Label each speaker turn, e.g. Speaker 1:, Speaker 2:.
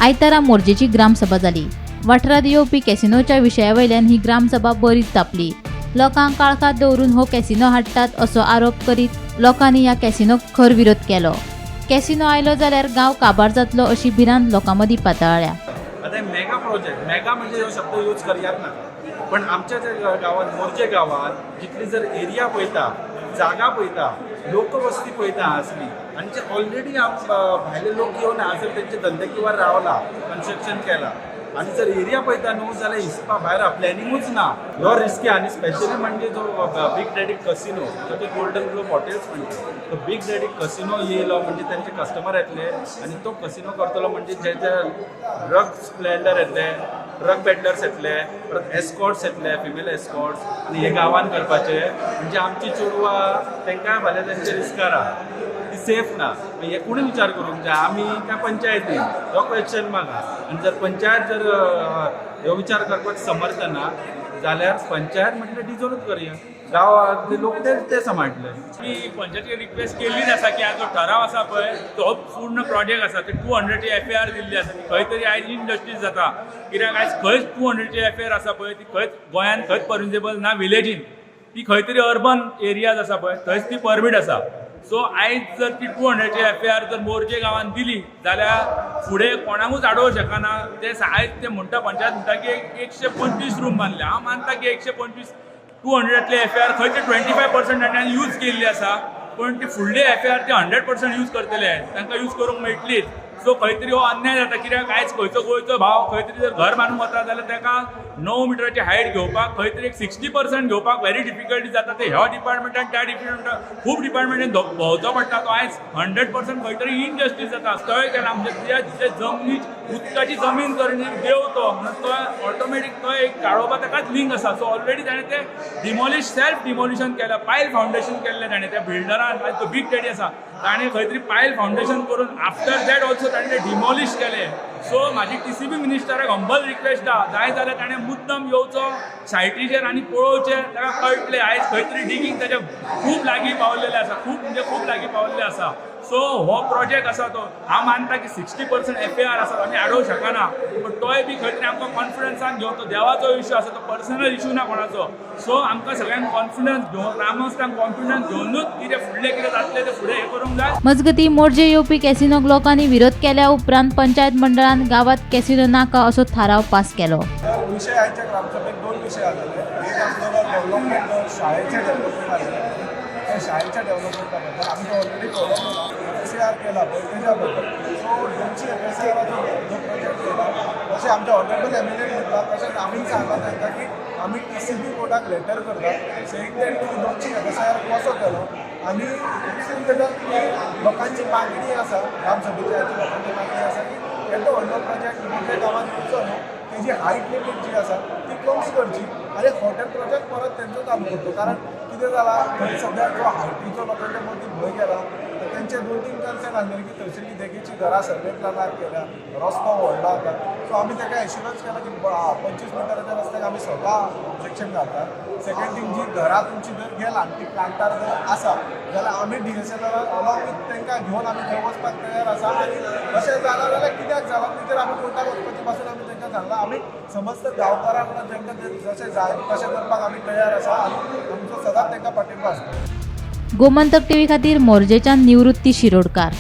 Speaker 1: आयतारा मोर्जेची ग्रामसभा जाली। वाठारात येवपी कॅसिनोच्या विशयावयल्यान ही ग्रामसभा बरीच तापली। लोकांक काळखात दवरून हो कॅसिनो हाडटात असो आरोप करीत लोकांनी ह्या कॅसिनोक खर विरोध केलो। कॅसिनो आयलो जाल्यार गांव काबार जातलो अशी भिरांत लोकांमदीं पातळ्ळ्या।
Speaker 2: आता मेगा प्रोजेक्ट, मेगा म्हणजे हो शब्द यूज करूयात ना, पण आमच्या गावात मोर्जे गावात जितली जर एरिया पळयता, जागा पळयता, लोकवस्ती पळयता असली आणि जे ऑलरेडी भायले लोक येवन हांगासर तेंचे धंदे किंवा रावला, कन्स्ट्रक्शन केला आणि जर एरिया पळयता न्हू जाल्यार हिसपा भायर प्लॅनिंगूच ना। हो रिस्की आणि स्पेशली म्हणजे जो बिग डॅडी कसिनो जो गोल्डन ग्लोब हॉटेल्स म्हणजे तो बिग डॅडी कसिनो येयलो म्हणजे त्यांचे कस्टमर येतले आणि तो कसिनो करतलो म्हणजे जे ड्रग स्प्लेंडर येतले, ड्रग पेडलर्स येतले, परत एस्कॉर्ट्स येतले, फिमेल एस्कॉर्ट्स आणि हे गांवान करपाचे म्हणजे आमची चेडवां तांकां फाल्यां तेंचे रिस्कार आहा, ती सेफ ना। हे कोणी विचार करूंक जाय, आमी काय पंचायतीन हो क्वेश्चन मागा आणि जर पंचायत जर हो विचार करपाक समर्थ ना जाल्यार पंचायत म्हटल्यार डिजोल्व करया, गांवांतले लोक ते सांबाळटले।
Speaker 3: मी पंचायतीक रिक्वेस्ट केल्लीच आसा की जो ठराव आसा पळय तो पूर्ण प्रोजेक्ट आसा ते 200 FAR दिल्ली आसा, खंय तरी आयज इनजस्टीस जाता। कित्याक आयज खंयच 200 FAR आसा पळय ती खंयच गोंयांत खंयच परमिसेबल ना, विलेजीन ती खंय तरी अर्बन एरियाज आसा पळय थंयच ती परमीट आसा। सो आयज जर ती 200 FAR जर मोर्जे गांवांत दिली जाल्यार फुडें कोणाकूच आडोवंक शकना। ते आयज ते म्हणटा पंचायत म्हणटा की 125 रूम बांदले, हांव मानता की 125 200 FAR खंय ते 25% तांणी यूज केल्ली आसा, पण ती फुडले FAR ते 100% यूज करतले, तांकां यूज करूंक मेळटलीच। सो खंय तरी हो अन्याय जाता, कित्याक आयज खंयचो गोंयचो भाव खंय तरी जर घर बांदूंक वता जाल्यार ताका 9 मिटराची हायट घेवपाक खंय तरी 60% घेवपाक व्हेरी डिफिकल्टी जाता। ते ह्या डिपार्टमेंटान त्या डिपार्टमेंटान खूब डिपार्टमेंटान भोंवचो पडटा, तो आयज 100% खंय तरी इनजस्टीस जाता। तय केला म्हणजे जे जमनीची उदकाची जमीन जर देव तो ऑटोमॅटीक तो एक काडोवपा ताकाच लिंक आसा। सो ऑलरेडी ताणें ते सेल्फ डिमोलिशन केला, पायल फावंडेशन केल्लें ताणें त्या बिल्डरान, तो बिग डॅडी आसा ताणें खंय तरी पायल फावंडेशन करून आफ्टर दॅट ऑल्सो ताणें ते डिमोलिश केलें। सो म्हाजी TCB मिनिस्टराक हंबल रिक्वेस्ट आहा, जाय जाल्यार ताणें मुद्दम येवचो सायटीचेर आनी पळोवचें, ताका कळटलें आयज खंय तरी डिगींग ताच्या खूब लागीं पावलेलें आसा, खूब लागीं पावल्लें आसा। सो हो प्रोजेक्ट आसा तो हांव मानता की 60% FAR आसा आमी आडोवंक शकना, पण तोय बी खंय तरी आमकां कॉन्फिडन्सान घेवन, तो देवाचो इशू आसा, तो पर्सनल इशू ना कोणाचो। सो आमकां सगळ्यांक कॉन्फिडन्स घेवन, ग्रामस्थांक कॉन्फिडन्स घेवनूच फुडलें कितें जातलें तें फुडें हें करूंक जाय।
Speaker 1: मजगतीं मोर्जे येवपी कॅसिनोक लोकांनी विरोध केल्या उपरांत पंचायत मंडळान गावात कॅसिनो नाका असो थाराव पास केलो।
Speaker 4: विषय आयच्या ग्रामसभेत 2 विशय आलेले, एक आसलेलो डेव्हलपमेंट, शाळेचें डेव्हलपमेंट आलेलें। त्या शाळेच्या डेव्हलपमेंटा बद्दल आमी तो ऑलरेडी कळवलेला, FAR केला पळय तेज्या बद्दल। सो 200 FARचो जो प्रोजेक्ट केला तशें आमच्या ऑनरेबल MLA म्हणटा, तशेंच आमी सांगला तांकां की आमी TCB कोर्टाक लेटर करतात सेईंग दॅट 200 FAR कसो केलो आनी लोकांची मागणी आसा, ग्रामसभेच्या लोकांची मागणी आसा की येतो व्हडलो प्रोजेक्ट मोठ्या गांवांत येवचो न्हू, तेजी हायट लिमीट जी आसा ती कमी करची आनी हॉटेल प्रोजेक्ट परत तेंचो चालू करतो। कारण कितें जालां थंय सद्या जो हायटीचो लोकांच्या मदीं भंय गेला, तेंचे 2-3 कन्सर्न आसलेले की थंयसरली देगेची घरां सर्वे प्लॅनार केल्या, रस्तो व्हडलो आसा। सो आमी ताका एश्युरन्स केला की 25 मिटराच्या रस्त्याक आमी स्वता ऑब्जेक्शन घालतात। सेकंड थिंग, जी घरां तुमची जर गेला ती प्लांटार जर आसा जाल्यार आमी DSLराक अलॉंग विथ तांकां घेवन आमी थंय वचपाक तयार आसा। आनी अशें जालां जाल्यार कित्याक जालां तेजेर आमी कोर्टाक वचपाची पासून आमी तांकां सांगलां, आमी समस्त गांवकारांक तांकां जशें जाय तशें करपाक आमी तयार आसा आनी आमचो सदांच तांकां पाठिंबा आसता।
Speaker 1: गोमंतक TV खातीर मोर्जेच्यान निवृत्ती शिरोडकार।